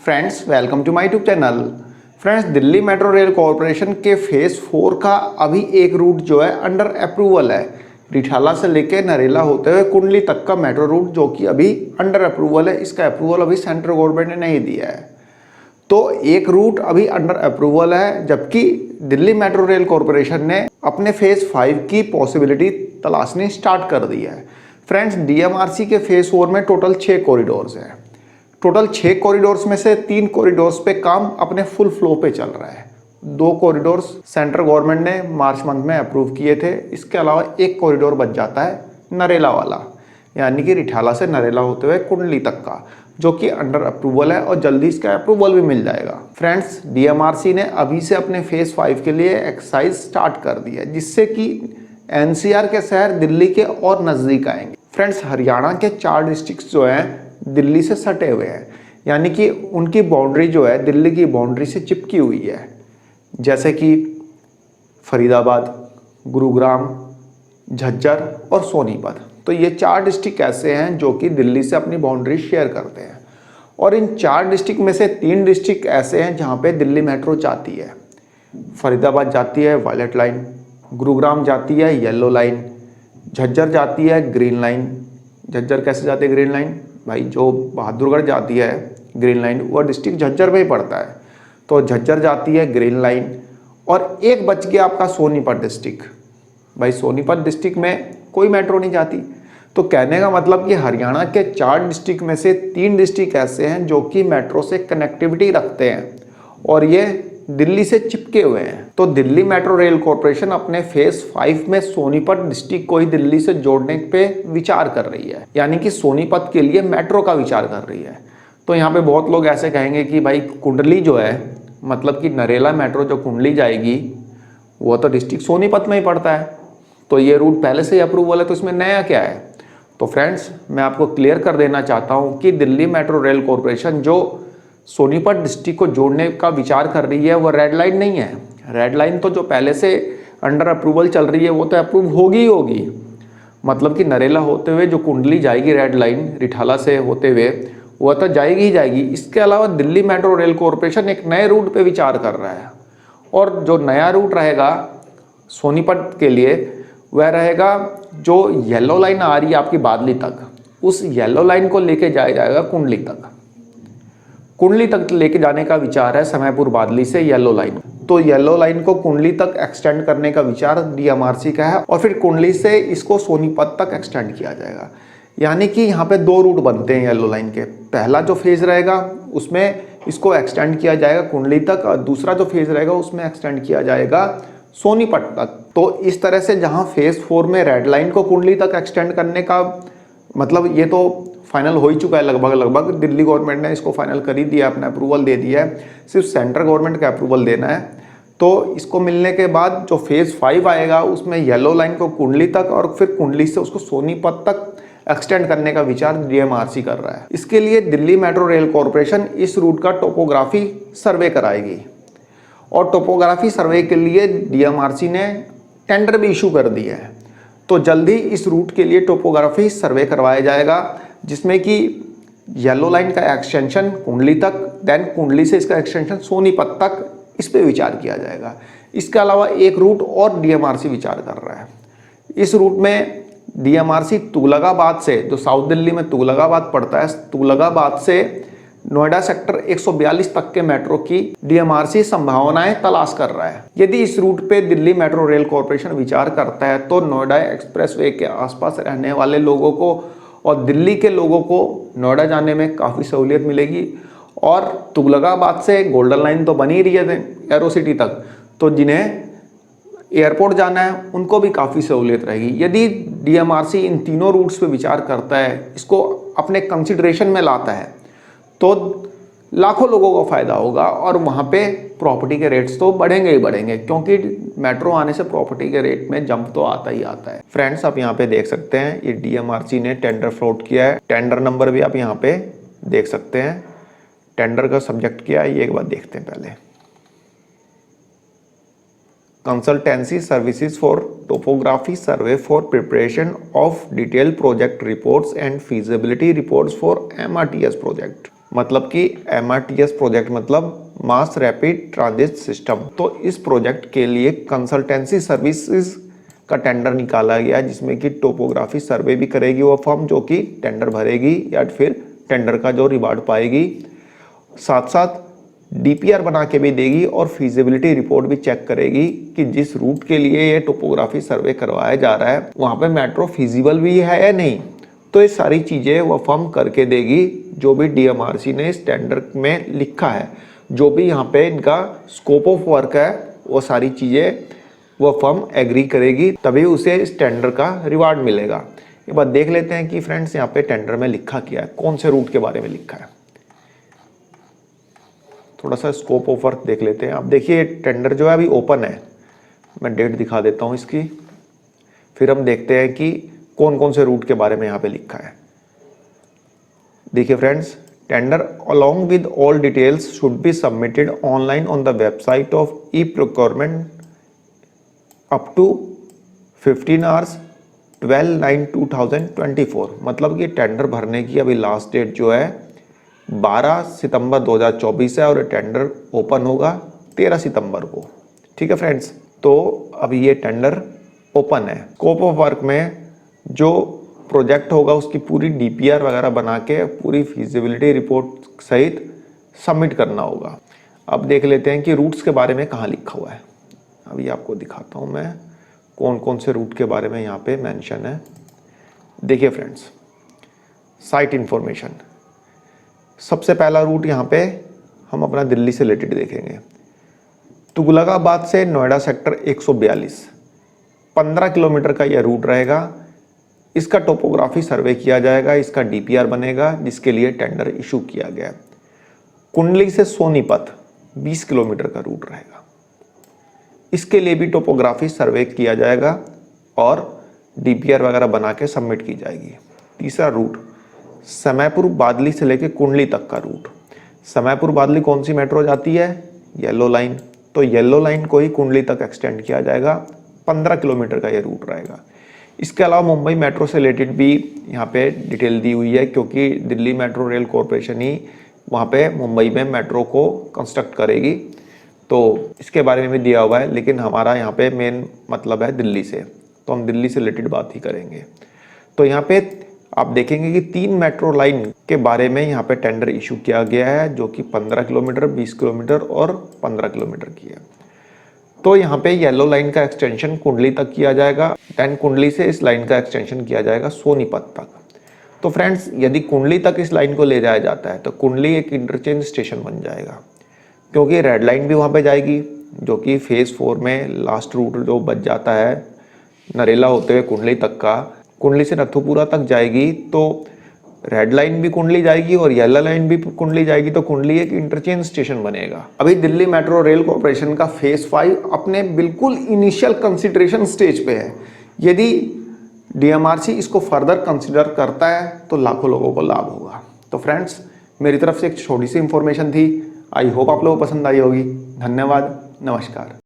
Friends welcome to my YouTube channel. Friends Delhi metro rail corporation के phase 4 का अभी एक रूट जो है अंडर अप्रूवल है। रिठाला से लेके नरेला होते हुए कुंडली तक का मेट्रो रूट जो कि अभी अंडर अप्रूवल है। इसका अप्रूवल अभी सेंट्रल गवर्नमेंट ने नहीं दिया है, तो एक रूट अभी अंडर अप्रूवल है, जबकि दिल्ली मेट्रो रेल कॉरपोरेशन ने अपने फेज़ 5 की पॉसिबिलिटी तलाशनी स्टार्ट कर दी है। फ्रेंड्स डीएमआरसी के फेज़ 4 में टोटल 6 कॉरिडोर्स हैं। टोटल 6 कॉरिडोर्स में से 3 कॉरिडोर्स पे काम अपने फुल फ्लो पे चल रहा है। 2 कॉरिडोर्स सेंट्रल गवर्नमेंट ने मार्च मंथ में अप्रूव किए थे। इसके अलावा एक कॉरिडोर बच जाता है नरेला वाला, यानी कि रिठाला से नरेला होते हुए कुंडली तक का, जो कि अंडर अप्रूवल है और जल्दी इसका अप्रूवल भी मिल जाएगा। फ्रेंड्स डीएमआरसी ने अभी से अपने फेज़ 5 के लिए एक्सरसाइज स्टार्ट कर दी है, जिससे कि एनसीआर के शहर दिल्ली के और नज़दीक आएंगे। फ्रेंड्स हरियाणा के 4 डिस्ट्रिक्ट्स जो हैं दिल्ली से सटे हुए हैं, यानी कि उनकी बाउंड्री जो है दिल्ली की बाउंड्री से चिपकी हुई है, जैसे कि फरीदाबाद, गुरुग्राम, झज्जर और सोनीपत। तो ये 4 डिस्ट्रिक्ट ऐसे हैं जो कि दिल्ली से अपनी बाउंड्री शेयर करते हैं, और इन 4 डिस्ट्रिक्ट में से 3 डिस्ट्रिक्ट ऐसे हैं जहाँ पे दिल्ली मेट्रो जाती है। फरीदाबाद जाती है वायलेट लाइन, गुरुग्राम जाती है येलो लाइन, झज्जर जाती है ग्रीन लाइन। झज्जर कैसे जाती है ग्रीन लाइन? भाई जो बहादुरगढ़ जाती है ग्रीन लाइन वो डिस्ट्रिक्ट झज्जर में ही पड़ता है, तो झज्जर जाती है ग्रीन लाइन। और एक बच गया आपका सोनीपत डिस्ट्रिक्ट। भाई सोनीपत डिस्ट्रिक्ट में कोई मेट्रो नहीं जाती। तो कहने का मतलब कि हरियाणा के 4 डिस्ट्रिक्ट में से 3 डिस्ट्रिक्ट ऐसे हैं जो कि मेट्रो से कनेक्टिविटी रखते हैं, और ये दिल्ली से चिपके हुए हैं। तो दिल्ली मेट्रो रेल कॉरपोरेशन अपने फेज़ 5 में सोनीपत डिस्ट्रिक्ट को ही दिल्ली से जोड़ने पे विचार कर रही है, यानी कि सोनीपत के लिए मेट्रो का विचार कर रही है। तो यहाँ पे बहुत लोग ऐसे कहेंगे कि भाई कुंडली जो है, मतलब कि नरेला मेट्रो जो कुंडली जाएगी वो तो डिस्ट्रिक्ट सोनीपत में ही पड़ता है, तो ये रूट पहले से ही अप्रूवल है, तो इसमें नया क्या है? तो फ्रेंड्स मैं आपको क्लियर कर देना चाहता हूँ कि दिल्ली मेट्रो रेल कॉरपोरेशन जो सोनीपत डिस्ट्रिक्ट को जोड़ने का विचार कर रही है वो रेड लाइन नहीं है। रेड लाइन तो जो पहले से अंडर अप्रूवल चल रही है वो तो अप्रूव होगी ही होगी, मतलब कि नरेला होते हुए जो कुंडली जाएगी रेड लाइन रिठाला से होते हुए वो तो जाएगी ही जाएगी। इसके अलावा दिल्ली मेट्रो रेल कॉरपोरेशन एक नए रूट पे विचार कर रहा है, और जो नया रूट रहेगा सोनीपत के लिए वह रहेगा जो येलो लाइन आ रही है आपकी बादली तक, उस येलो लाइन को लेके जाया जाएगा कुंडली तक। कुंडली तक लेके जाने का विचार है समयपुर बादली से येलो लाइन। तो येलो लाइन को कुंडली तक एक्सटेंड करने का विचार डीएमआरसी का है, और फिर कुंडली से इसको सोनीपत तक एक्सटेंड किया जाएगा। यानी कि यहाँ पे 2 रूट बनते हैं येलो लाइन के। पहला जो फेज़ रहेगा उसमें इसको एक्सटेंड किया जाएगा कुंडली तक, और दूसरा जो फेज़ रहेगा उसमें एक्सटेंड किया जाएगा सोनीपत तक। तो इस तरह से जहाँ फेज़ 4 में रेड लाइन को कुंडली तक एक्सटेंड करने का मतलब ये तो फाइनल हो ही चुका है लगभग दिल्ली गवर्नमेंट ने इसको फाइनल कर ही दिया, अपना अप्रूवल दे दिया है। सिर्फ सेंट्रल गवर्नमेंट का अप्रूवल देना है। तो इसको मिलने के बाद जो फेज़ 5 आएगा उसमें येलो लाइन को कुंडली तक और फिर कुंडली से उसको सोनीपत तक एक्सटेंड करने का विचार डीएमआरसी कर रहा है। इसके लिए दिल्ली मेट्रो रेल कॉरपोरेशन इस रूट का टोपोग्राफी सर्वे कराएगी, और टोपोग्राफी सर्वे के लिए डीएमआरसी ने टेंडर भी इशू कर दिया है। तो जल्दी इस रूट के लिए टोपोग्राफी सर्वे करवाया जाएगा, जिसमें कि येलो लाइन का एक्सटेंशन कुंडली तक, देन कुंडली से इसका एक्सटेंशन सोनीपत तक, इस पे विचार किया जाएगा। इसके अलावा एक रूट और डीएमआरसी विचार कर रहा है। इस रूट में डीएमआरसी तुगलकाबाद से, जो साउथ दिल्ली में तुगलकाबाद पड़ता है, तुगलकाबाद से नोएडा सेक्टर 142 तक के मेट्रो की डीएमआरसी संभावनाएं तलाश कर रहा है। यदि इस रूट पे दिल्ली मेट्रो रेल कॉरपोरेशन विचार करता है तो नोएडा एक्सप्रेसवे के आसपास रहने वाले लोगों को और दिल्ली के लोगों को नोएडा जाने में काफ़ी सहूलियत मिलेगी। और तुगलकाबाद से गोल्डन लाइन तो बनी रही है एरो सिटी तक, तो जिन्हें एयरपोर्ट जाना है उनको भी काफ़ी सहूलियत रहेगी। यदि डीएमआरसी इन तीनों रूट्स पे विचार करता है, इसको अपने कंसिडरेशन में लाता है, तो लाखों लोगों को फ़ायदा होगा, और वहाँ पे प्रॉपर्टी के रेट्स तो बढ़ेंगे ही बढ़ेंगे, क्योंकि मेट्रो आने से प्रॉपर्टी के रेट में जंप तो आता ही आता है। फ्रेंड्स आप यहाँ पे देख सकते हैं ये डीएमआरसी ने टेंडर फ्लोट किया है। टेंडर नंबर भी आप यहाँ पे देख सकते हैं। टेंडर का सब्जेक्ट क्या है ये एक बार देखते हैं पहले। Consultancy services for topography survey for preparation of detail project reports and feasibility reports for MRTS project. मतलब कि MRTS प्रोजेक्ट मतलब मास रैपिड ट्रांजिट सिस्टम। तो इस प्रोजेक्ट के लिए कंसल्टेंसी सर्विसेज का टेंडर निकाला गया, जिसमें कि टोपोग्राफी सर्वे भी करेगी वो फर्म जो कि टेंडर भरेगी या फिर टेंडर का जो रिवार्ड पाएगी, साथ साथ DPR बना के भी देगी और फिजिबिलिटी रिपोर्ट भी चेक करेगी कि जिस रूट के लिए ये टोपोग्राफी सर्वे करवाया जा रहा है वहाँ पे मेट्रो फिजिबल भी है या नहीं। तो ये सारी चीज़ें वह फर्म करके देगी जो भी DMRC ने इस टेंडर में लिखा है, जो भी यहाँ पे इनका स्कोप ऑफ वर्क है वो सारी चीज़ें वह फर्म एग्री करेगी, तभी उसे इस टेंडर का रिवार्ड मिलेगा। एक बार देख लेते हैं कि फ्रेंड्स यहाँ पे टेंडर में लिखा क्या है, कौन से रूट के बारे में लिखा है। थोड़ा सा स्कोप ऑफ वर्क देख लेते हैं। अब देखिए टेंडर जो है अभी ओपन है, मैं डेट दिखा देता हूँ इसकी, फिर हम देखते हैं कि कौन कौन से रूट के बारे में यहाँ पे लिखा है। देखिए friends, tender along with all details should be submitted online on the website of e-procurement up to 15 hours 12/9/2024। मतलब कि टेंडर भरने की अभी लास्ट डेट जो है 12 सितंबर 2024 है और टेंडर ओपन होगा 13 सितंबर को। ठीक है फ्रेंड्स, तो अभी ये टेंडर ओपन है। स्कोप ऑफ वर्क में जो प्रोजेक्ट होगा उसकी पूरी DPR वगैरह बना के पूरी फिजिबिलिटी रिपोर्ट सहित सबमिट करना होगा। अब देख लेते हैं कि रूट्स के बारे में कहाँ लिखा हुआ है। अभी आपको दिखाता हूँ मैं कौन कौन से रूट के बारे में यहाँ पे मेंशन है। देखिए फ्रेंड्स, साइट इंफॉर्मेशन, सबसे पहला रूट यहाँ पे हम अपना दिल्ली से रिलेटेड देखेंगे। तुगलकाबाद से नोएडा सेक्टर 142 15 किलोमीटर का यह रूट रहेगा। इसका टोपोग्राफी सर्वे किया जाएगा, इसका DPR बनेगा, जिसके लिए टेंडर इशू किया गया। कुंडली से सोनीपत 20 किलोमीटर का रूट रहेगा, इसके लिए भी टोपोग्राफी सर्वे किया जाएगा और DPR वगैरह बना के सबमिट की जाएगी। तीसरा रूट समयपुर बादली से लेकर कुंडली तक का रूट। समयपुर बादली कौन सी मेट्रो जाती है? Yellow line. तो येलो लाइन को ही कुंडली तक एक्सटेंड किया जाएगा, 15 किलोमीटर का ये रूट रहेगा। इसके अलावा मुंबई मेट्रो से रिलेटेड भी यहाँ पे डिटेल दी हुई है, क्योंकि दिल्ली मेट्रो रेल कॉरपोरेशन ही वहाँ पे मुंबई में मेट्रो को कंस्ट्रक्ट करेगी, तो इसके बारे में भी दिया हुआ है। लेकिन हमारा यहाँ पे मेन मतलब है दिल्ली से, तो हम दिल्ली से रिलेटेड बात ही करेंगे। तो यहाँ पे आप देखेंगे कि 3 मेट्रो लाइन के बारे में यहाँ पे टेंडर इशू किया गया है, जो कि 15 किलोमीटर, 20 किलोमीटर और 15 किलोमीटर की है। तो यहाँ पे येलो लाइन का एक्सटेंशन कुंडली तक किया जाएगा, देन कुंडली से इस लाइन का एक्सटेंशन किया जाएगा सोनीपत तक। तो फ्रेंड्स, यदि कुंडली तक इस लाइन को ले जाया जाता है तो कुंडली एक इंटरचेंज स्टेशन बन जाएगा, क्योंकि रेड लाइन भी वहाँ पे जाएगी, जो कि फेज़ 4 में लास्ट रूट जो बच जाता है नरेला होते हुए कुंडली तक का, कुंडली से नथुपुरा तक जाएगी। तो रेड लाइन भी कुंडली जाएगी और येलो लाइन भी कुंडली जाएगी, तो कुंडली एक इंटरचेंज स्टेशन बनेगा। अभी दिल्ली मेट्रो रेल कॉरपोरेशन का फेज़ 5 अपने बिल्कुल इनिशियल कंसिडरेशन स्टेज पे है। यदि DMRC इसको फर्दर कंसिडर करता है तो लाखों लोगों को लाभ होगा। तो फ्रेंड्स, मेरी तरफ से एक छोटी सी इंफॉर्मेशन थी, आई होप आप लोगों को पसंद आई होगी। धन्यवाद, नमस्कार।